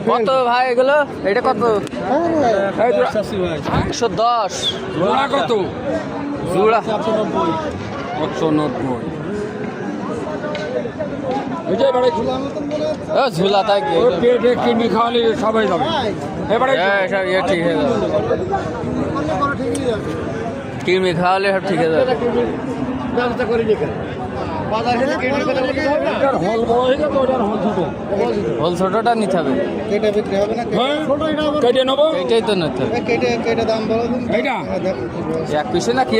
কত ভাই এগুলো? এটা কত? 110। জোড়া কত? জোড়া 190। ঝুলা তাই কি? পেটে কিডনি খাওয়ালে সবাই যাবে এবারে। সব ইয়ে ঠিক হয়ে যাবে, কিডনি খাওয়ালে সব ঠিক হয়ে যাবে। ব্যবস্থা করে নিখা হল বড় হয়ে গেছে, ওটার হল ছোট। হোল ছোটটা নিতে হবে। কেটে বিক্রি হবে না? কেটে নেবো, এইটাই তো নিতে হবে। কেটে কেটে দাম বলো দিন। এইটা এক পিসে না কি?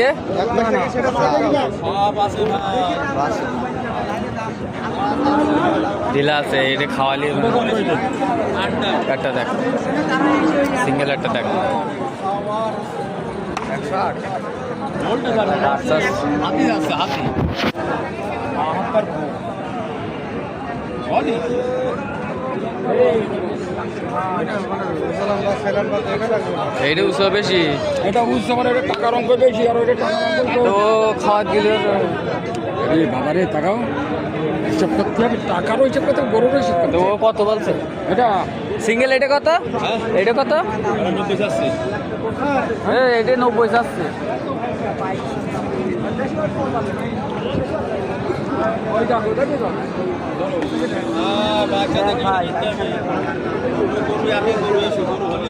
ঢিলা আছে, এটা খাওয়ালি একটা দেখ, সিঙ্গেল একটা দেখ। এইটা উৎস বেশি, এটা বুঝতে পারে, এটা টাকার অঙ্ক বেশি আর ওইটা তো খাওয়া দিলে বাবারে টাকাও হিসাব করতে হবে, টাকারও হিসাব করতে হবে, গরুরও হিসাব করতে তো হবে। ও কত বলছে এটা সিঙ্গেল? এটা কত? এটা কত? এটা 90 যাচ্ছে। বাচ্চা দেখি